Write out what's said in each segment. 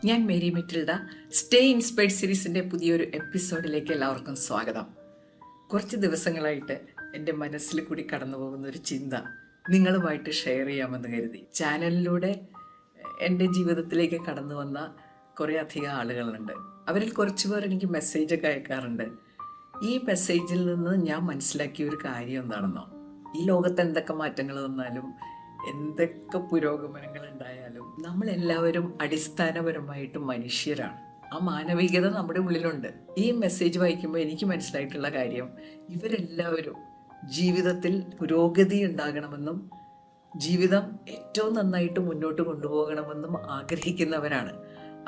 ഞാൻ Mary Metilda. Stay inspired സീരീസിൻ്റെ പുതിയൊരു എപ്പിസോഡിലേക്ക് എല്ലാവർക്കും സ്വാഗതം. കുറച്ച് ദിവസങ്ങളായിട്ട് എൻ്റെ മനസ്സിൽ കൂടി കടന്നു പോകുന്ന ഒരു ചിന്ത നിങ്ങളുമായിട്ട് ഷെയർ ചെയ്യാമെന്ന് കരുതി. ചാനലിലൂടെ എൻ്റെ ജീവിതത്തിലേക്ക് കടന്നു വന്ന കുറേ അധികം ആളുകളുണ്ട്. അവരിൽ കുറച്ച് പേർ എനിക്ക് മെസ്സേജൊക്കെ അയക്കാറുണ്ട്. ഈ മെസ്സേജിൽ നിന്ന് ഞാൻ മനസ്സിലാക്കിയ ഒരു കാര്യം എന്താണെന്നോ, ഈ ലോകത്ത് എന്തൊക്കെ മാറ്റങ്ങൾ വന്നാലും എന്തൊക്കെ പുരോഗമനങ്ങൾ ഉണ്ടായാലും നമ്മളെല്ലാവരും അടിസ്ഥാനപരമായിട്ട് മനുഷ്യരാണ്. ആ മാനവികത നമ്മുടെ ഉള്ളിലുണ്ട്. ഈ മെസ്സേജ് വായിക്കുമ്പോൾ എനിക്ക് മനസ്സിലായിട്ടുള്ള കാര്യം, ഇവരെല്ലാവരും ജീവിതത്തിൽ പുരോഗതി ഉണ്ടാകണമെന്നും ജീവിതം ഏറ്റവും നന്നായിട്ട് മുന്നോട്ട് കൊണ്ടുപോകണമെന്നും ആഗ്രഹിക്കുന്നവരാണ്.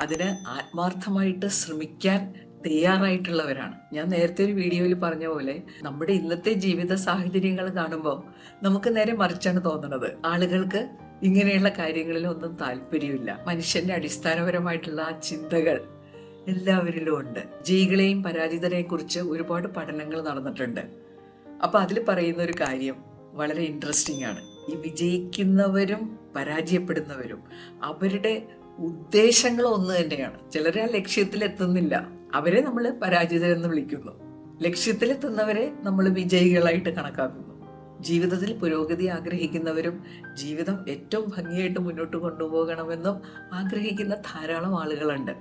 അതിന് ആത്മാർത്ഥമായിട്ട് ശ്രമിക്കാൻ തയ്യാറായിട്ടുള്ളവരാണ്. ഞാൻ നേരത്തെ ഒരു വീഡിയോയിൽ പറഞ്ഞ പോലെ നമ്മുടെ ഇന്നത്തെ ജീവിത സാഹചര്യങ്ങൾ കാണുമ്പോൾ നമുക്ക് നേരെ മറിച്ചാണ് തോന്നുന്നത്. ആളുകൾക്ക് ഇങ്ങനെയുള്ള കാര്യങ്ങളിൽ ഒന്നും താല്പര്യമില്ല. മനുഷ്യന്റെ അടിസ്ഥാനപരമായിട്ടുള്ള ആ ചിന്തകൾ എല്ലാവരിലും ഉണ്ട്. ജയികളെയും പരാജിതരെയും കുറിച്ച് ഒരുപാട് പഠനങ്ങൾ നടന്നിട്ടുണ്ട്. അപ്പൊ അതിൽ പറയുന്ന ഒരു കാര്യം വളരെ ഇൻട്രസ്റ്റിംഗ് ആണ്. ഈ വിജയിക്കുന്നവരും പരാജയപ്പെടുന്നവരും അവരുടെ ഉദ്ദേശങ്ങൾ ഒന്ന് തന്നെയാണ്. ചിലർ ആ ലക്ഷ്യത്തിലെത്തുന്നില്ല, അവരെ നമ്മൾ പരാജിതരെന്ന് വിളിക്കുന്നു. ലക്ഷ്യത്തിലെത്തുന്നവരെ നമ്മൾ വിജയികളായിട്ട് കണക്കാക്കുന്നു. ജീവിതത്തിൽ പുരോഗതി ആഗ്രഹിക്കുന്നവരും ജീവിതം ഏറ്റവും ഭംഗിയായിട്ട് മുന്നോട്ട് കൊണ്ടുപോകണമെന്നും ആഗ്രഹിക്കുന്ന ധാരാളം ആളുകളുണ്ട്.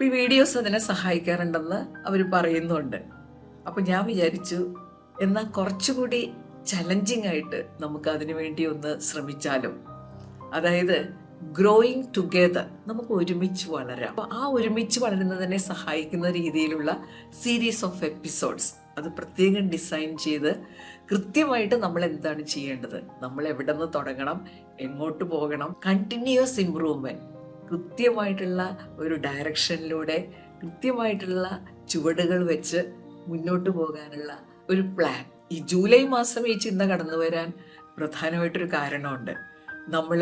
ഈ വീഡിയോസ് അതിനെ സഹായിക്കാറുണ്ടെന്ന് അവർ പറയുന്നുണ്ട്. അപ്പം ഞാൻ വിചാരിച്ചു, എന്നാൽ കുറച്ചുകൂടി ചലഞ്ചിങ് ആയിട്ട് നമുക്ക് അതിനു വേണ്ടി ഒന്ന് ശ്രമിച്ചാലും. അതായത് ഗ്രോയിങ് ടുഗെദർ, നമുക്ക് ഒരുമിച്ച് വളരാം. അപ്പോൾ ആ ഒരുമിച്ച് വളരുന്നതിനെ സഹായിക്കുന്ന രീതിയിലുള്ള സീരീസ് ഓഫ് എപ്പിസോഡ്സ് അത് പ്രത്യേകം ഡിസൈൻ ചെയ്ത് കൃത്യമായിട്ട് നമ്മൾ എന്താണ് ചെയ്യേണ്ടത്, നമ്മൾ എവിടെ നിന്ന് തുടങ്ങണം, എങ്ങോട്ട് പോകണം, കണ്ടിന്യൂസ് ഇംപ്രൂവ്മെന്റ്, കൃത്യമായിട്ടുള്ള ഒരു ഡയറക്ഷനിലൂടെ കൃത്യമായിട്ടുള്ള ചുവടുകൾ വെച്ച് മുന്നോട്ട് പോകാനുള്ള ഒരു പ്ലാൻ. ഈ ജൂലൈ മാസം ഈ ചിന്ത കടന്നു വരാൻ പ്രധാനമായിട്ടൊരു കാരണമുണ്ട്. നമ്മൾ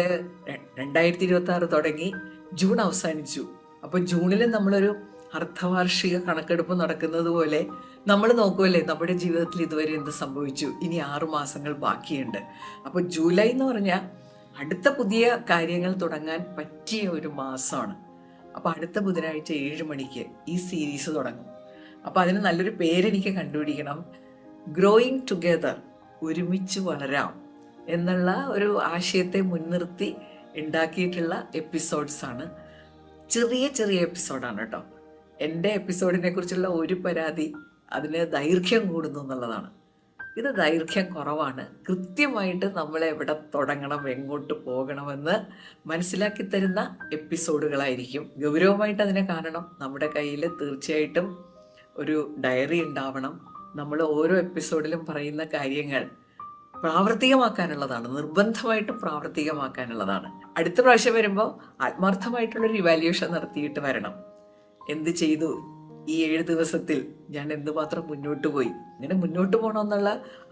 2026 തുടങ്ങി, ജൂൺ അവസാനിച്ചു. അപ്പോൾ ജൂണിൽ നമ്മളൊരു അർദ്ധവാർഷിക കണക്കെടുപ്പ് നടക്കുന്നത് പോലെ നമ്മൾ നോക്കുമല്ലേ നമ്മുടെ ജീവിതത്തിൽ ഇതുവരെ എന്ത് സംഭവിച്ചു, ഇനി 6 മാസങ്ങൾ ബാക്കിയുണ്ട്. അപ്പോൾ ജൂലൈ എന്ന് പറഞ്ഞാൽ അടുത്ത പുതിയ കാര്യങ്ങൾ തുടങ്ങാൻ പറ്റിയ ഒരു മാസമാണ്. അപ്പോൾ അടുത്ത ബുധനാഴ്ച 7 മണിക്ക് ഈ സീരീസ് തുടങ്ങും. അപ്പോൾ അതിന് നല്ലൊരു പേരെനിക്ക് കണ്ടുപിടിക്കണം. ഗ്രോയിങ് ടുഗെദർ, ഒരുമിച്ച് വളരാം എന്നുള്ള ഒരു ആശയത്തെ മുൻനിർത്തി ഉണ്ടാക്കിയിട്ടുള്ള എപ്പിസോഡ്സാണ്. ചെറിയ ചെറിയ എപ്പിസോഡാണ് കേട്ടോ. എൻ്റെ എപ്പിസോഡിനെ കുറിച്ചുള്ള ഒരു പരാതി അതിന് ദൈർഘ്യം കൂടുന്നു എന്നുള്ളതാണ്. ഇത് ദൈർഘ്യം കുറവാണ്. കൃത്യമായിട്ട് നമ്മൾ എവിടെ തുടങ്ങണം, എങ്ങോട്ട് പോകണമെന്ന് മനസ്സിലാക്കി തരുന്ന എപ്പിസോഡുകളായിരിക്കും. ഗൗരവമായിട്ട് അതിനെ കാണണം. നമ്മുടെ കയ്യിൽ തീർച്ചയായിട്ടും ഒരു ഡയറി ഉണ്ടാവണം. നമ്മൾ ഓരോ എപ്പിസോഡിലും പറയുന്ന കാര്യങ്ങൾ പ്രാവർത്തികമാക്കാനുള്ളതാണ്, നിർബന്ധമായിട്ടും പ്രാവർത്തികമാക്കാനുള്ളതാണ്. അടുത്ത പ്രാവശ്യം വരുമ്പോൾ ആത്മാർത്ഥമായിട്ടുള്ളൊരു ഇവാലുവേഷൻ നടത്തിയിട്ട് വരണം. എന്ത് ചെയ്തു ഈ 7 ദിവസത്തിൽ, ഞാൻ എന്തുമാത്രം മുന്നോട്ട് പോയി, ഇങ്ങനെ മുന്നോട്ട് പോകണമെന്നുള്ള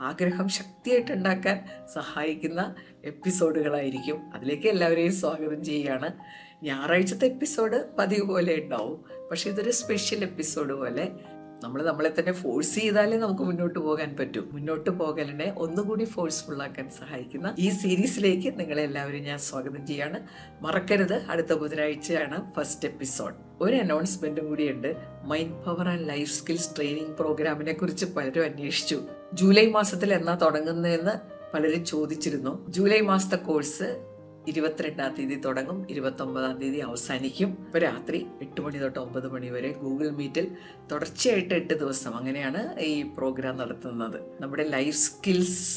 ആഗ്രഹം ശക്തിയായിട്ട് ഉണ്ടാക്കാൻ സഹായിക്കുന്ന എപ്പിസോഡുകളായിരിക്കും. അതിലേക്ക് എല്ലാവരെയും സ്വാഗതം ചെയ്യുകയാണ്. ഞായറാഴ്ചത്തെ എപ്പിസോഡ് പതിവ് പോലെ ഉണ്ടാവും, പക്ഷെ ഇതൊരു സ്പെഷ്യൽ എപ്പിസോഡ് പോലെ നമ്മളെ തന്നെ ഫോഴ്സ് ചെയ്താലേ നമുക്ക് മുന്നോട്ട് പോകാൻ പറ്റൂ. മുന്നോട്ട് പോകലിനെ ഒന്നുകൂടി ഫോഴ്സ്ഫുള്ളാക്കാൻ സഹായിക്കുന്ന ഈ സീരീസിലേക്ക് നിങ്ങളെല്ലാവരും ഞാൻ സ്വാഗതം ചെയ്യാണ്. മറക്കരുത്, അടുത്ത ബുധനാഴ്ചയാണ് ഫസ്റ്റ് എപ്പിസോഡ്. ഒരു അനൗൺസ്മെന്റും കൂടിയുണ്ട്. Mind power and life skills training പ്രോഗ്രാമിനെ കുറിച്ച് പലരും അന്വേഷിച്ചു. ജൂലൈ മാസത്തിൽ എന്നാ തുടങ്ങുന്നതെന്ന് പലരും ചോദിച്ചിരുന്നു. ജൂലൈ മാസത്തെ കോഴ്സ് 22-ാം തീയതി തുടങ്ങും, 29-ാം തീയതി അവസാനിക്കും. ഇപ്പോൾ രാത്രി 8 മണി തൊട്ട് 9 മണി വരെ ഗൂഗിൾ മീറ്റിൽ തുടർച്ചയായിട്ട് 8 ദിവസം അങ്ങനെയാണ് ഈ പ്രോഗ്രാം നടത്തുന്നത്. നമ്മുടെ ലൈഫ് സ്കിൽസ്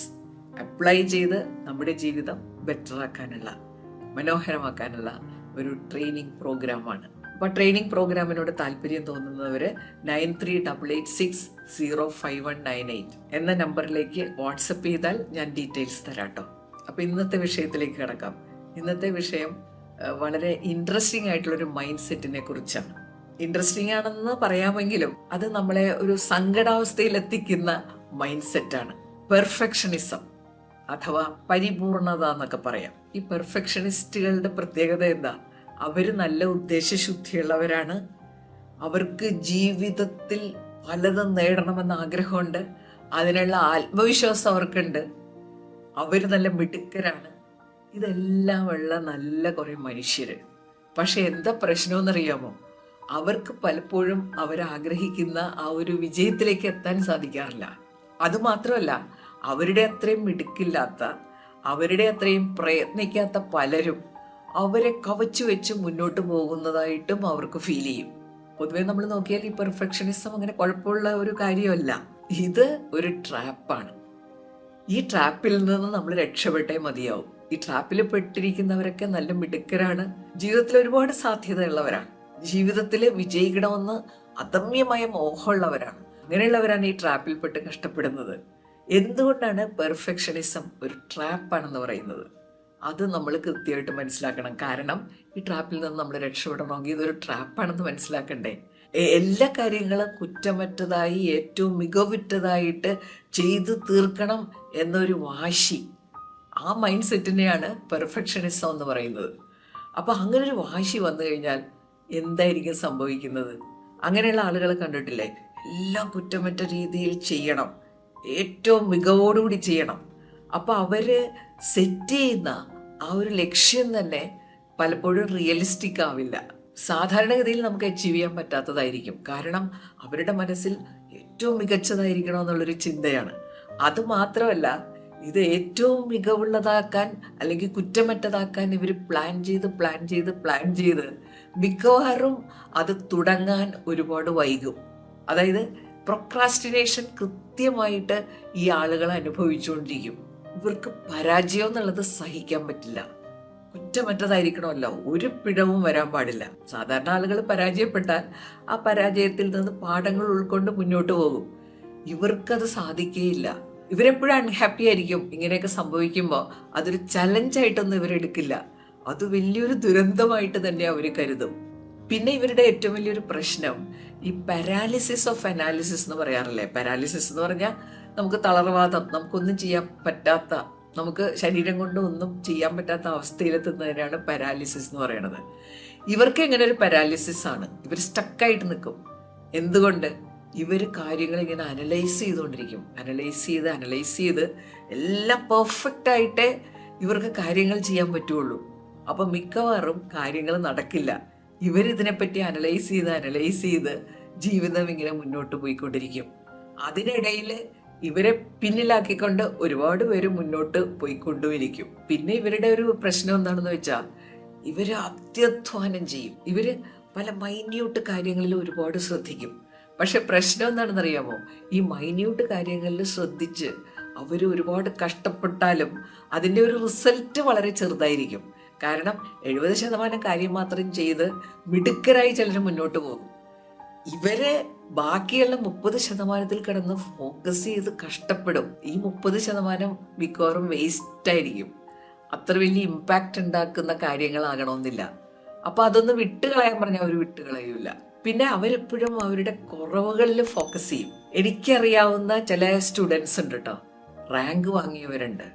അപ്ലൈ ചെയ്ത് നമ്മുടെ ജീവിതം ബെറ്ററാക്കാനുള്ള, മനോഹരമാക്കാനുള്ള ഒരു ട്രെയിനിങ് പ്രോഗ്രാമാണ്. അപ്പോൾ ട്രെയിനിങ് പ്രോഗ്രാമിനോട് താല്പര്യം തോന്നുന്നവർ 9388605198 എന്ന നമ്പറിലേക്ക് വാട്സപ്പ് ചെയ്താൽ ഞാൻ ഡീറ്റെയിൽസ് തരാട്ടോ. അപ്പോൾ ഇന്നത്തെ വിഷയത്തിലേക്ക് കിടക്കാം. ഇന്നത്തെ വിഷയം വളരെ ഇൻട്രസ്റ്റിംഗ് ആയിട്ടുള്ളൊരു മൈൻഡ് സെറ്റിനെ കുറിച്ചാണ്. ഇൻട്രസ്റ്റിംഗ് ആണെന്ന് പറയാമെങ്കിലും അത് നമ്മളെ ഒരു സങ്കടാവസ്ഥയിൽ എത്തിക്കുന്ന മൈൻഡ് സെറ്റാണ്. പെർഫെക്ഷനിസം അഥവാ പരിപൂർണത എന്നൊക്കെ പറയാം. ഈ പെർഫെക്ഷനിസ്റ്റുകളുടെ പ്രത്യേകത എന്താ? അവർ നല്ല ഉദ്ദേശശുദ്ധിയുള്ളവരാണ്. അവർക്ക് ജീവിതത്തിൽ പലതും നേടണമെന്ന് ആഗ്രഹമുണ്ട്. അതിനുള്ള ആത്മവിശ്വാസം അവർക്കുണ്ട്. അവർ നല്ല മിടുക്കരാണ്. ഇതെല്ലാം ഉള്ള നല്ല കുറേ മനുഷ്യർ. പക്ഷെ എന്താ പ്രശ്നമെന്നറിയാമോ? അവർക്ക് പലപ്പോഴും അവരാഗ്രഹിക്കുന്ന ആ ഒരു വിജയത്തിലേക്ക് എത്താൻ സാധിക്കാറില്ല. അതുമാത്രമല്ല, അവരുടെ അത്രയും മിടുക്കില്ലാത്ത, അവരുടെ അത്രയും പ്രയത്നിക്കാത്ത പലരും അവരെ കവച്ചു വെച്ച് മുന്നോട്ട് പോകുന്നതായിട്ടും അവർക്ക് ഫീൽ ചെയ്യും. പൊതുവെ നമ്മൾ നോക്കിയാൽ ഈ പെർഫെക്ഷനിസം അങ്ങനെ കുഴപ്പമുള്ള ഒരു കാര്യമല്ല. ഇത് ഒരു ട്രാപ്പാണ്. ഈ ട്രാപ്പിൽ നിന്ന് നമ്മൾ രക്ഷപ്പെട്ടേ മതിയാവും. ഈ ട്രാപ്പിൽ പെട്ടിരിക്കുന്നവരൊക്കെ നല്ല മിടുക്കരാണ്, ജീവിതത്തിൽ ഒരുപാട് സാധ്യതയുള്ളവരാണ്, ജീവിതത്തിൽ വിജയിക്കണമെന്ന് അദമ്യമായ മോഹമുള്ളവരാണ്. അങ്ങനെയുള്ളവരാണ് ഈ ട്രാപ്പിൽ പെട്ട് കഷ്ടപ്പെടുന്നത്. എന്തുകൊണ്ടാണ് പെർഫെക്ഷനിസം ഒരു ട്രാപ്പാണെന്ന് പറയുന്നത്? അത് നമ്മൾ കൃത്യമായിട്ട് മനസ്സിലാക്കണം. കാരണം ഈ ട്രാപ്പിൽ നിന്ന് നമ്മൾ രക്ഷപ്പെടണമെങ്കിൽ ഇതൊരു ട്രാപ്പാണെന്ന് മനസ്സിലാക്കണ്ടേ. എല്ലാ കാര്യങ്ങളും കുറ്റമറ്റതായി ഏറ്റവും മികവുറ്റതായിട്ട് ചെയ്തു തീർക്കണം എന്നൊരു വാശി, ആ മൈൻഡ് സെറ്റിനെയാണ് പെർഫെക്ഷനിസം എന്ന് പറയുന്നത്. അപ്പോൾ അങ്ങനെ ഒരു വാശി വന്നു കഴിഞ്ഞാൽ എന്തായിരിക്കും സംഭവിക്കുന്നത്? അങ്ങനെയുള്ള ആളുകളെ കണ്ടിട്ടില്ലേ? എല്ലാം കുറ്റമറ്റ രീതിയിൽ ചെയ്യണം, ഏറ്റവും മികവോടുകൂടി ചെയ്യണം. അപ്പോൾ അവർ സെറ്റ് ചെയ്യുന്ന ആ ഒരു ലക്ഷ്യം തന്നെ പലപ്പോഴും റിയലിസ്റ്റിക് ആവില്ല. സാധാരണഗതിയിൽ നമുക്ക് അച്ചീവ് ചെയ്യാൻ പറ്റാത്തതായിരിക്കും. കാരണം അവരുടെ മനസ്സിൽ ഏറ്റവും മികച്ചതായിരിക്കണം എന്നുള്ളൊരു ചിന്തയാണ്. അതുമാത്രമല്ല, ഇത് ഏറ്റവും മികവുള്ളതാക്കാൻ അല്ലെങ്കിൽ കുറ്റമറ്റതാക്കാൻ ഇവർ പ്ലാൻ ചെയ്ത് മിക്കവാറും അത് തുടങ്ങാൻ ഒരുപാട് വൈകും. അതായത് പ്രൊക്രാസ്റ്റിനേഷൻ കൃത്യമായിട്ട് ഈ ആളുകൾ അനുഭവിച്ചുകൊണ്ടിരിക്കും. ഇവർക്ക് പരാജയം എന്നുള്ളത് സഹിക്കാൻ പറ്റില്ല. കുറ്റമറ്റതായിരിക്കണമല്ലോ, ഒരു പിഴവും വരാൻ പാടില്ല. സാധാരണ ആളുകൾ പരാജയപ്പെട്ടാൽ ആ പരാജയത്തിൽ നിന്ന് പാഠങ്ങൾ ഉൾക്കൊണ്ട് മുന്നോട്ട് പോകും. ഇവർക്കത് സാധിക്കുകയില്ല. ഇവരെപ്പോഴും അൺഹാപ്പി ആയിരിക്കും. ഇങ്ങനെയൊക്കെ സംഭവിക്കുമ്പോൾ അതൊരു ചലഞ്ചായിട്ടൊന്നും ഇവരെടുക്കില്ല. അത് വലിയൊരു ദുരന്തമായിട്ട് തന്നെ അവർ കരുതും. പിന്നെ ഇവരുടെ ഏറ്റവും വലിയൊരു പ്രശ്നം ഈ പാരാലിസിസ് ഓഫ് അനാലിസിസ് എന്ന് പറയാറില്ലേ? പാരാലിസിസ് എന്ന് പറഞ്ഞാൽ നമുക്ക് തളർവാദം, നമുക്കൊന്നും ചെയ്യാൻ പറ്റാത്ത, നമുക്ക് ശരീരം കൊണ്ട് ഒന്നും ചെയ്യാൻ പറ്റാത്ത അവസ്ഥയിലെത്തുന്നതിനാണ് പാരാലിസിസ് എന്ന് പറയുന്നത്. ഇവർക്ക് ഇങ്ങനെ ഒരു പാരാലിസിസ് ആണ്. ഇവർ സ്റ്റക്കായിട്ട് നിൽക്കും. എന്തുകൊണ്ട്? ഇവർ കാര്യങ്ങൾ ഇങ്ങനെ അനലൈസ് ചെയ്തുകൊണ്ടിരിക്കും. അനലൈസ് ചെയ്ത് എല്ലാം പെർഫെക്റ്റ് ആയിട്ടേ ഇവർക്ക് കാര്യങ്ങൾ ചെയ്യാൻ പറ്റുള്ളൂ. അപ്പം മിക്കവാറും കാര്യങ്ങൾ നടക്കില്ല. ഇവരിതിനെപ്പറ്റി അനലൈസ് ചെയ്ത് ജീവിതം ഇങ്ങനെ മുന്നോട്ട് പോയിക്കൊണ്ടിരിക്കും. അതിനിടയിൽ ഇവരെ പിന്നിലാക്കിക്കൊണ്ട് ഒരുപാട് പേര് മുന്നോട്ട് പോയിക്കൊണ്ടുമിരിക്കും. പിന്നെ ഇവരുടെ ഒരു പ്രശ്നം എന്താണെന്ന് വെച്ചാൽ ഇവർ അത്യധ്വാനം ചെയ്യും. ഇവർ പല മൈന്യൂട്ട് കാര്യങ്ങളിൽ ഒരുപാട് ശ്രദ്ധിക്കും. പക്ഷെ പ്രശ്നം എന്താണെന്നറിയാമോ? ഈ മൈന്യൂട്ട് കാര്യങ്ങളിൽ ശ്രദ്ധിച്ച് അവർ ഒരുപാട് കഷ്ടപ്പെട്ടാലും അതിൻ്റെ ഒരു റിസൾട്ട് വളരെ ചെറുതായിരിക്കും. കാരണം 70% കാര്യം മാത്രം ചെയ്ത് മിടുക്കരായി ചിലർ മുന്നോട്ട് പോകും. ഇവരെ ബാക്കിയുള്ള 30% കിടന്ന് ഫോക്കസ് ചെയ്ത് കഷ്ടപ്പെടും. ഈ 30% മിക്കവാറും വേസ്റ്റ് ആയിരിക്കും. അത്ര വലിയ ഇമ്പാക്റ്റ് ഉണ്ടാക്കുന്ന കാര്യങ്ങളാകണമെന്നില്ല. അപ്പൊ അതൊന്ന് വിട്ടുകളയാൻ പറഞ്ഞാൽ അവർ വിട്ടുകളയൂല. പിന്നെ അവരെപ്പോഴും അവരുടെ കുറവുകളിൽ ഫോക്കസ് ചെയ്യും. എനിക്കറിയാവുന്ന ചില സ്റ്റുഡൻസ് ഉണ്ട് കേട്ടോ, റാങ്ക് വാങ്ങിയവരുണ്ട്.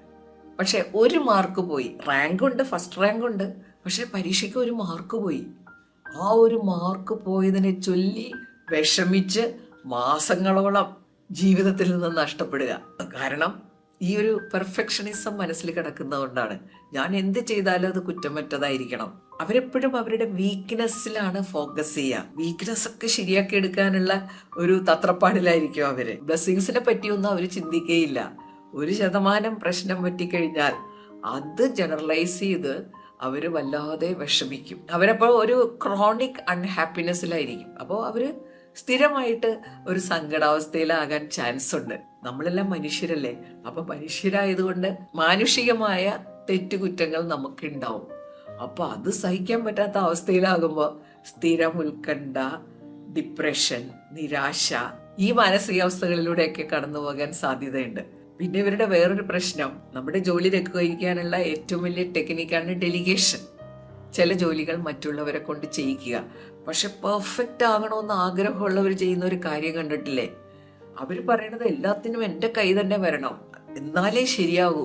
പക്ഷെ ഒരു മാർക്ക് പോയി. റാങ്കുണ്ട്, ഫസ്റ്റ് റാങ്ക് ഉണ്ട്, പക്ഷെ പരീക്ഷയ്ക്ക് ഒരു മാർക്ക് പോയി. ആ ഒരു മാർക്ക് പോയതിനെ ചൊല്ലി വിഷമിച്ച് മാസങ്ങളോളം ജീവിതത്തിൽ നിന്ന് നഷ്ടപ്പെടുക. കാരണം ഈ ഒരു പെർഫെക്ഷനിസം മനസ്സിൽ കിടക്കുന്നതുകൊണ്ടാണ്. ഞാൻ എന്ത് ചെയ്താലും അത് കുറ്റമറ്റതായിരിക്കണം. അവരെപ്പോഴും അവരുടെ വീക്ക്നെസ്സിലാണ് ഫോക്കസ് ചെയ്യുക. വീക്ക്നെസ് ഒക്കെ ശരിയാക്കി എടുക്കാനുള്ള ഒരു തത്രപ്പാടിലായിരിക്കും അവര്. ബ്ലെസ്സിങ്സിനെ പറ്റിയൊന്നും അവർ ചിന്തിക്കുകയില്ല. 1% പ്രശ്നം പറ്റിക്കഴിഞ്ഞാൽ അത് ജനറലൈസ് ചെയ്ത് അവർ വല്ലാതെ വിഷമിക്കും. അവരപ്പോൾ ഒരു ക്രോണിക് അൺഹാപ്പിനെസ്സിലായിരിക്കും. അപ്പോൾ അവർ സ്ഥിരമായിട്ട് ഒരു സങ്കടാവസ്ഥയിലാകാൻ ചാൻസ് ഉണ്ട്. നമ്മളെല്ലാം മനുഷ്യരല്ലേ. അപ്പൊ മനുഷ്യരായതുകൊണ്ട് മാനുഷികമായ തെറ്റുകുറ്റങ്ങൾ നമുക്കുണ്ടാവും. അപ്പൊ അത് സഹിക്കാൻ പറ്റാത്ത അവസ്ഥയിലാകുമ്പോൾ സ്ഥിരം ഉത്കണ്ഠ, ഡിപ്രഷൻ, നിരാശ, ഈ മാനസികാവസ്ഥകളിലൂടെയൊക്കെ കടന്നു പോകാൻ സാധ്യതയുണ്ട്. പിന്നെ ഇവരുടെ വേറൊരു പ്രശ്നം, നമ്മുടെ ജോലി നിർവഹിക്കാനുള്ള ഏറ്റവും വലിയ ടെക്നിക്കാണ് ഡെലിഗേഷൻ. ചില ജോലികൾ മറ്റുള്ളവരെ കൊണ്ട് ചെയ്യിക്കുക. പക്ഷെ പെർഫെക്റ്റ് ആകണമെന്ന് ആഗ്രഹമുള്ളവർ ചെയ്യുന്ന ഒരു കാര്യം കണ്ടിട്ടില്ലേ? അവർ പറയണത് എല്ലാത്തിനും എൻ്റെ കൈ തന്നെ വരണം, എന്നാലേ ശരിയാകൂ,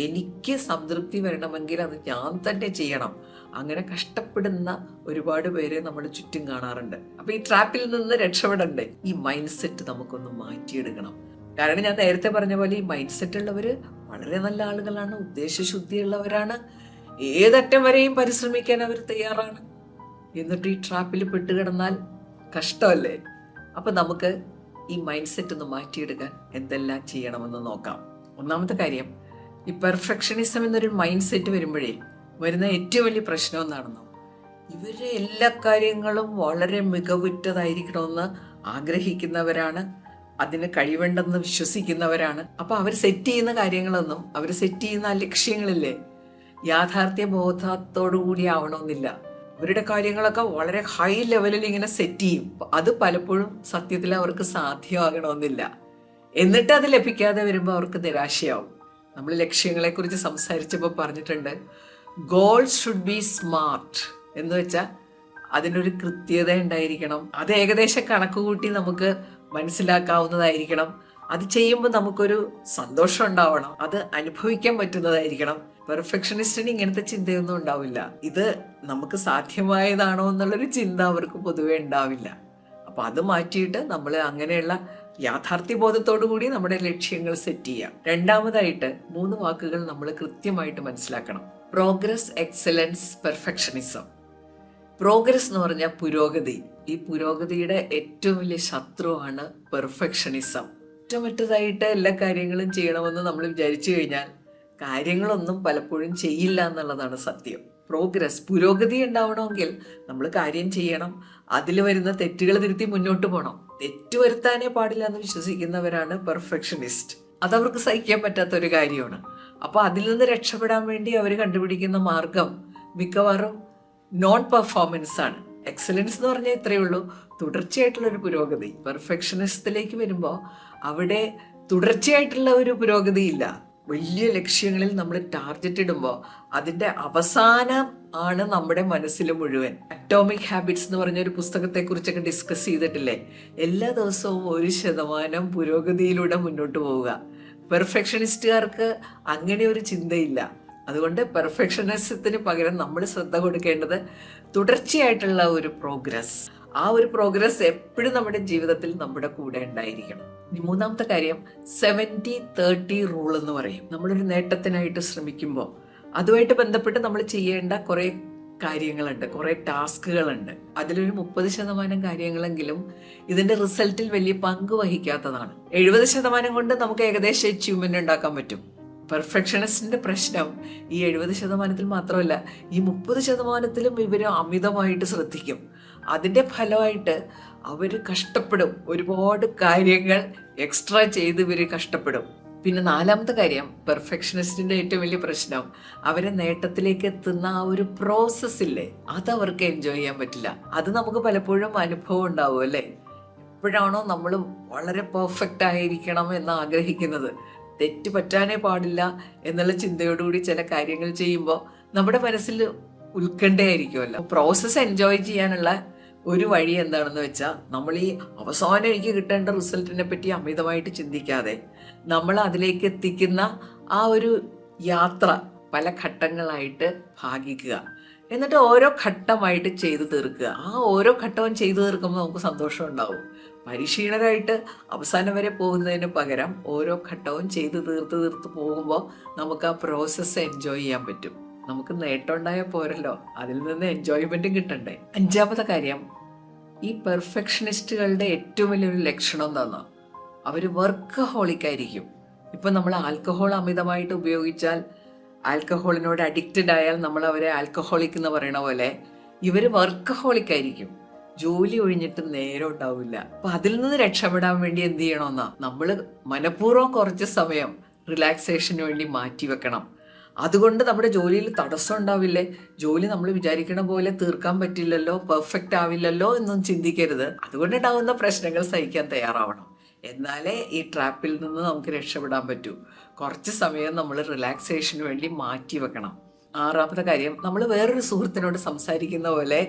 എനിക്ക് സംതൃപ്തി വരണമെങ്കിൽ അത് ഞാൻ തന്നെ ചെയ്യണം. അങ്ങനെ കഷ്ടപ്പെടുന്ന ഒരുപാട് പേരെ നമ്മുടെ ചുറ്റും കാണാറുണ്ട്. അപ്പൊ ഈ ട്രാപ്പിൽ നിന്ന് രക്ഷപ്പെടണ്ടേ? ഈ മൈൻഡ് സെറ്റ് നമുക്കൊന്ന് മാറ്റിയെടുക്കണം. കാരണം ഞാൻ നേരത്തെ പറഞ്ഞ പോലെ ഈ മൈൻഡ് സെറ്റ് ഉള്ളവര് വളരെ നല്ല ആളുകളാണ്, ഉദ്ദേശശുദ്ധിയുള്ളവരാണ്, ഏതറ്റം വരെയും പരിശ്രമിക്കാൻ അവർ തയ്യാറാണ്. എന്നിട്ട് ഈ ട്രാപ്പിൽ പെട്ടുകിടന്നാൽ കഷ്ടമല്ലേ? അപ്പം നമുക്ക് ഈ മൈൻഡ് സെറ്റ് ഒന്ന് മാറ്റിയെടുക്കാൻ എന്തെല്ലാം ചെയ്യണമെന്ന് നോക്കാം. ഒന്നാമത്തെ കാര്യം, ഈ പെർഫെക്ഷനിസം എന്നൊരു മൈൻഡ് സെറ്റ് വരുമ്പോഴേ വരുന്ന ഏറ്റവും വലിയ പ്രശ്നം എന്താണെന്നോ, ഇവരെ എല്ലാ കാര്യങ്ങളും വളരെ മികവുറ്റതായിരിക്കണമെന്ന് ആഗ്രഹിക്കുന്നവരാണ്, അതിന് കഴിവുണ്ടെന്ന് വിശ്വസിക്കുന്നവരാണ്. അപ്പൊ അവർ സെറ്റ് ചെയ്യുന്ന കാര്യങ്ങളൊന്നും, അവർ സെറ്റ് ചെയ്യുന്ന ആ ലക്ഷ്യങ്ങളില്ലേ, യാഥാർത്ഥ്യ ബോധത്തോടു കൂടി ആവണമെന്നില്ല. അവരുടെ കാര്യങ്ങളൊക്കെ വളരെ ഹൈ ലെവലിൽ ഇങ്ങനെ സെറ്റ് ചെയ്യും. അത് പലപ്പോഴും സത്യത്തിൽ അവർക്ക് സാധ്യമാകണമെന്നില്ല. എന്നിട്ട് അത് ലഭിക്കാതെ വരുമ്പോൾ അവർക്ക് നിരാശയാവും. നമ്മൾ ലക്ഷ്യങ്ങളെക്കുറിച്ച് സംസാരിച്ചപ്പോൾ പറഞ്ഞിട്ടുണ്ട്, ഗോൾ ഷുഡ് ബി സ്മാർട്ട് എന്ന് വെച്ചാൽ അതിനൊരു കൃത്യത ഉണ്ടായിരിക്കണം. അത് ഏകദേശം കണക്ക് കൂട്ടി നമുക്ക് മനസ്സിലാക്കാവുന്നതായിരിക്കണം. അത് ചെയ്യുമ്പോൾ നമുക്കൊരു സന്തോഷം ഉണ്ടാവണം. അത് അനുഭവിക്കാൻ പറ്റുന്നതായിരിക്കണം. പെർഫെക്ഷനിസ്റ്റിന് ഇങ്ങനത്തെ ചിന്തയൊന്നും ഉണ്ടാവില്ല. ഇത് നമുക്ക് സാധ്യമായതാണോ എന്നുള്ളൊരു ചിന്ത അവർക്ക് പൊതുവെ ഉണ്ടാവില്ല. അപ്പൊ അത് മാറ്റിയിട്ട് നമ്മൾ അങ്ങനെയുള്ള യാഥാർത്ഥ്യബോധത്തോടു കൂടി നമ്മുടെ ലക്ഷ്യങ്ങൾ സെറ്റ് ചെയ്യാം. രണ്ടാമതായിട്ട് 3 വാക്കുകൾ നമ്മൾ കൃത്യമായിട്ട് മനസ്സിലാക്കണം. Progress, excellence, perfectionism. പ്രോഗ്രസ് എന്ന് പറഞ്ഞാൽ പുരോഗതി. ഈ പുരോഗതിയുടെ ഏറ്റവും വലിയ ശത്രുവാണ് പെർഫെക്ഷനിസം. ഒറ്റമറ്റതായിട്ട് എല്ലാ കാര്യങ്ങളും ചെയ്യണമെന്ന് നമ്മൾ വിചാരിച്ചു കഴിഞ്ഞാൽ കാര്യങ്ങളൊന്നും പലപ്പോഴും ചെയ്യില്ല എന്നുള്ളതാണ് സത്യം. പ്രോഗ്രസ്, പുരോഗതി ഉണ്ടാവണമെങ്കിൽ നമ്മൾ കാര്യം ചെയ്യണം, അതിൽ വരുന്ന തെറ്റുകൾ തിരുത്തി മുന്നോട്ട് പോകണം. തെറ്റ് വരുത്താനേ പാടില്ല എന്ന് വിശ്വസിക്കുന്നവരാണ് പെർഫെക്ഷനിസ്റ്റ്. അതവർക്ക് സഹിക്കാൻ പറ്റാത്ത ഒരു കാര്യമാണ്. അപ്പൊ അതിൽ നിന്ന് രക്ഷപ്പെടാൻ വേണ്ടി അവർ കണ്ടുപിടിക്കുന്ന മാർഗം മിക്കവാറും നോൺ പെർഫോമൻസ് ആണ്. എക്സലൻസ് എന്ന് പറഞ്ഞാൽ ഇത്രയേ ഉള്ളൂ, തുടർച്ചയായിട്ടുള്ളൊരു പുരോഗതി. പെർഫെക്ഷനിസത്തിലേക്ക് വരുമ്പോൾ അവിടെ തുടർച്ചയായിട്ടുള്ള ഒരു പുരോഗതി ഇല്ല. വലിയ ലക്ഷ്യങ്ങളിൽ നമ്മൾ ടാർഗറ്റ് ഇടുമ്പോൾ അതിൻ്റെ അവസാനം ആണ് നമ്മുടെ മനസ്സിൽ മുഴുവൻ. അറ്റോമിക് ഹാബിറ്റ്സ് എന്ന് പറഞ്ഞ ഒരു പുസ്തകത്തെ കുറിച്ചൊക്കെ ഡിസ്കസ് ചെയ്തിട്ടില്ലേ? എല്ലാ ദിവസവും 1% പുരോഗതിയിലൂടെ മുന്നോട്ട് പോവുക. പെർഫെക്ഷനിസ്റ്റുകാർക്ക് അങ്ങനെ ഒരു ചിന്തയില്ല. അതുകൊണ്ട് പെർഫെക്ഷനിസത്തിന് പകരം നമ്മൾ ശ്രദ്ധ കൊടുക്കേണ്ടത് തുടർച്ചയായിട്ടുള്ള ഒരു പ്രോഗ്രസ്. ആ ഒരു പ്രോഗ്രസ് എപ്പോഴും നമ്മുടെ ജീവിതത്തിൽ നമ്മുടെ കൂടെ ഉണ്ടായിരിക്കണം. മൂന്നാമത്തെ കാര്യം 70-30 റൂൾ എന്ന് പറയും. നമ്മളൊരു നേട്ടത്തിനായിട്ട് ശ്രമിക്കുമ്പോൾ അതുമായിട്ട് ബന്ധപ്പെട്ട് നമ്മൾ ചെയ്യേണ്ട കുറെ കാര്യങ്ങളുണ്ട്, കുറെ ടാസ്കുകളുണ്ട്. അതിലൊരു 30% കാര്യങ്ങളെങ്കിലും ഇതിന്റെ റിസൾട്ടിൽ വലിയ പങ്ക് വഹിക്കാത്തതാണ്. 70% കൊണ്ട് നമുക്ക് ഏകദേശം അച്ചീവ്മെന്റ് ഉണ്ടാക്കാൻ പറ്റും. പെർഫെക്ഷനിസ്റ്റിന്റെ പ്രശ്നം ഈ 70% മാത്രമല്ല, ഈ 30%ലും ഇവർ അമിതമായിട്ട് ശ്രദ്ധിക്കും. അതിന്റെ ഫലമായിട്ട് അവർ കഷ്ടപ്പെടും. ഒരുപാട് കാര്യങ്ങൾ എക്സ്ട്രാ ചെയ്ത് ഇവർ കഷ്ടപ്പെടും. പിന്നെ നാലാമത്തെ കാര്യം, പെർഫെക്ഷനിസ്റ്റിന്റെ ഏറ്റവും വലിയ പ്രശ്നം അവരെ നേട്ടത്തിലേക്ക് എത്തുന്ന ആ ഒരു പ്രോസസ് ഇല്ലേ, അതവർക്ക് എൻജോയ് ചെയ്യാൻ പറ്റില്ല. അത് നമുക്ക് പലപ്പോഴും അനുഭവം ഉണ്ടാവും അല്ലേ? എപ്പോഴാണോ നമ്മൾ വളരെ പെർഫെക്റ്റ് ആയിരിക്കണം എന്ന് ആഗ്രഹിക്കുന്നത്, തെറ്റ് പറ്റാനേ പാടില്ല എന്നുള്ള ചിന്തയോടുകൂടി ചില കാര്യങ്ങൾ ചെയ്യുമ്പോൾ നമ്മുടെ മനസ്സിൽ ഉത്കണ്ഠയായിരിക്കുമല്ലോ. പ്രോസസ്സ് എൻജോയ് ചെയ്യാനുള്ള ഒരു വഴി എന്താണെന്ന് വെച്ചാൽ, നമ്മൾ ഈ അവസാനം എനിക്ക് കിട്ടേണ്ട റിസൾട്ടിനെ പറ്റി അമിതമായിട്ട് ചിന്തിക്കാതെ നമ്മൾ അതിലേക്ക് എത്തിക്കുന്ന ആ ഒരു യാത്ര പല ഘട്ടങ്ങളായിട്ട് ഭാഗിക്കുക. എന്നിട്ട് ഓരോ ഘട്ടമായിട്ട് ചെയ്തു തീർക്കുക. ആ ഓരോ ഘട്ടവും ചെയ്തു തീർക്കുമ്പോൾ നമുക്ക് സന്തോഷം ഉണ്ടാവും. പരിശീലനമായിട്ട് അവസാനം വരെ പോകുന്നതിന് പകരം ഓരോ ഘട്ടവും ചെയ്ത് തീർത്ത് പോകുമ്പോൾ നമുക്ക് ആ പ്രോസസ്സ് എൻജോയ് ചെയ്യാൻ പറ്റും. നമുക്ക് നേട്ടം ഉണ്ടായാൽ പോരല്ലോ, അതിൽ നിന്ന് എൻജോയ്മെന്റും കിട്ടണ്ടേ. അഞ്ചാമത്തെ കാര്യം, ഈ പെർഫെക്ഷനിസ്റ്റുകളുടെ ഏറ്റവും വലിയൊരു ലക്ഷണം എന്താണെന്നോ, അവർ വർക്കഹോളിക് ആയിരിക്കും. ഇപ്പൊ നമ്മൾ ആൽക്കഹോൾ അമിതമായിട്ട് ഉപയോഗിച്ചാൽ, ആൽക്കഹോളിനോട് അഡിക്റ്റഡ് ആയാൽ നമ്മൾ അവരെ ആൽക്കഹോളിക് എന്ന് പറയണ പോലെ ഇവർ വർക്കഹോളിക് ആയിരിക്കും. ജോലി ഒഴിഞ്ഞിട്ട് നേരം ഉണ്ടാവില്ല. അപ്പൊ അതിൽ നിന്ന് രക്ഷപ്പെടാൻ വേണ്ടി എന്ത് ചെയ്യണമെന്നാ, നമ്മൾ മനഃപൂർവ്വം കുറച്ച് സമയം റിലാക്സേഷന് വേണ്ടി മാറ്റി വെക്കണം. അതുകൊണ്ട് നമ്മുടെ ജോലിയിൽ തടസ്സം ഉണ്ടാവില്ലേ? ജോലി നമ്മൾ വിചാരിക്കണ പോലെ തീർക്കാൻ പറ്റില്ലല്ലോ, പെർഫെക്റ്റ് ആവില്ലല്ലോ എന്നും ചിന്തിക്കരുത്. അതുകൊണ്ടുണ്ടാകുന്ന പ്രശ്നങ്ങൾ സഹിക്കാൻ തയ്യാറാവണം. എന്നാലേ ഈ ട്രാപ്പിൽ നിന്ന് നമുക്ക് രക്ഷപ്പെടാൻ പറ്റൂ. കുറച്ച് സമയം നമ്മൾ റിലാക്സേഷന് വേണ്ടി മാറ്റി വെക്കണം. ആറാമത്തെ കാര്യം, നമ്മൾ വേറൊരു സുഹൃത്തിനോട് സംസാരിക്കുന്ന പോലെ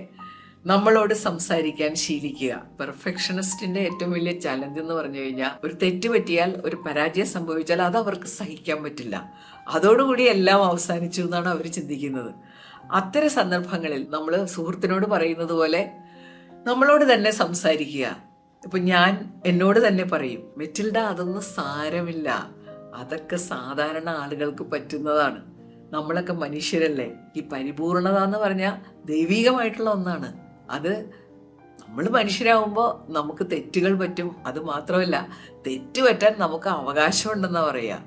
നമ്മളോട് സംസാരിക്കാൻ ശീലിക്കുക. പെർഫെക്ഷനിസ്റ്റിന്റെ ഏറ്റവും വലിയ ചലഞ്ച് എന്ന് പറഞ്ഞു കഴിഞ്ഞാൽ, ഒരു തെറ്റ് പറ്റിയാൽ, ഒരു പരാജയം സംഭവിച്ചാൽ അത് അവർക്ക് സഹിക്കാൻ പറ്റില്ല. അതോടുകൂടി എല്ലാം അവസാനിച്ചു എന്നാണ് അവർ ചിന്തിക്കുന്നത്. അത്തരം സന്ദർഭങ്ങളിൽ നമ്മൾ സുഹൃത്തിനോട് പറയുന്നത് പോലെ നമ്മളോട് തന്നെ സംസാരിക്കുക. ഇപ്പൊ ഞാൻ എന്നോട് തന്നെ പറയും, മെറ്റിൽഡ അതൊന്നും സാരമില്ല, അതൊക്കെ സാധാരണ ആളുകൾക്ക് പറ്റുന്നതാണ്. നമ്മളൊക്കെ മനുഷ്യരല്ലേ. ഈ പരിപൂർണത എന്ന് പറഞ്ഞാൽ ദൈവികമായിട്ടുള്ള ഒന്നാണ്. അത് നമ്മൾ മനുഷ്യരാകുമ്പോൾ നമുക്ക് തെറ്റുകൾ പറ്റും. അത് മാത്രമല്ല, തെറ്റ് പറ്റാൻ നമുക്ക് അവകാശമുണ്ടെന്നാണ് പറയുക.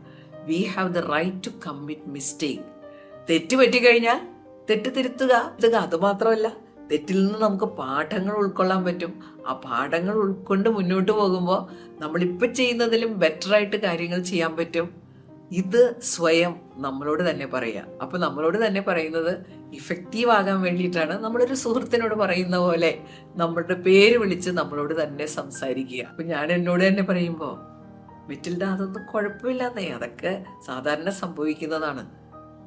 We have the right to commit mistake. തെറ്റ് പറ്റിക്കഴിഞ്ഞാൽ തെറ്റ് തിരുത്തുക. അത് മാത്രമല്ല, തെറ്റിൽ നിന്ന് നമുക്ക് പാഠങ്ങൾ ഉൾക്കൊള്ളാൻ പറ്റും. ആ പാഠങ്ങൾ ഉൾക്കൊണ്ട് മുന്നോട്ട് പോകുമ്പോൾ നമ്മളിപ്പോൾ ചെയ്യുന്നതിലും ബെറ്ററായിട്ട് കാര്യങ്ങൾ ചെയ്യാൻ പറ്റും. ഇത് സ്വയം നമ്മളോട് തന്നെ പറയുക. അപ്പോൾ നമ്മളോട് തന്നെ പറയുന്നത് ഇഫക്റ്റീവ് ആകാൻ വേണ്ടിയിട്ടാണ്. നമ്മളൊരു സുഹൃത്തിനോട് പറയുന്ന പോലെ നമ്മളുടെ പേര് വിളിച്ച് നമ്മളോട് തന്നെ സംസാരിക്കുക. അപ്പം ഞാൻ എന്നോട് തന്നെ പറയുമ്പോൾ, മെറ്റിൽഡ, അതൊന്നും കുഴപ്പമില്ലെന്നേ, അതൊക്കെ സാധാരണ സംഭവിക്കുന്നതാണ്,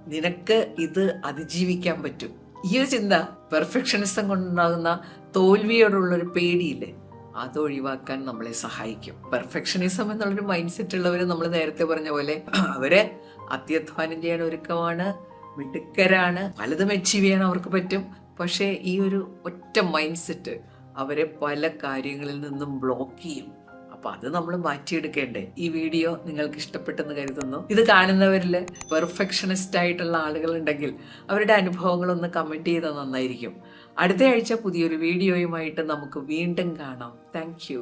നിനക്ക് ഇത് അതിജീവിക്കാൻ പറ്റും. ഈ ഒരു ചിന്ത, പെർഫെക്ഷനിസം കൊണ്ടുണ്ടാകുന്ന തോൽവിയോടുള്ളൊരു പേടിയില്ലേ, അത് ഒഴിവാക്കാൻ നമ്മളെ സഹായിക്കും. പെർഫെക്ഷനിസം എന്നുള്ളൊരു മൈൻഡ് സെറ്റ് ഉള്ളവർ, നമ്മൾ നേരത്തെ പറഞ്ഞ പോലെ, അവര് അത്യധ്വാനം ചെയ്യാൻ ഒരുക്കമാണ്, മിടുക്കരാണ്, പലതും അച്ചീവ് ചെയ്യാൻ അവർക്ക് പറ്റും. പക്ഷേ ഈ ഒരു ഒറ്റ മൈൻഡ് സെറ്റ് അവരെ പല കാര്യങ്ങളിൽ നിന്നും ബ്ലോക്ക് ചെയ്യും. അപ്പൊ അത് നമ്മൾ മാറ്റിയെടുക്കേണ്ടേ. ഈ വീഡിയോ നിങ്ങൾക്ക് ഇഷ്ടപ്പെട്ടെന്ന് കരുതുന്നു. ഇത് കാണുന്നവരിൽ പെർഫെക്ഷനിസ്റ്റ് ആയിട്ടുള്ള ആളുകൾ ഉണ്ടെങ്കിൽ അവരുടെ അനുഭവങ്ങളൊന്ന് കമൻറ്റ് ചെയ്താൽ നന്നായിരിക്കും. അടുത്ത ആഴ്ച പുതിയൊരു വീഡിയോയുമായിട്ട് നമുക്ക് വീണ്ടും കാണാം. Thank you.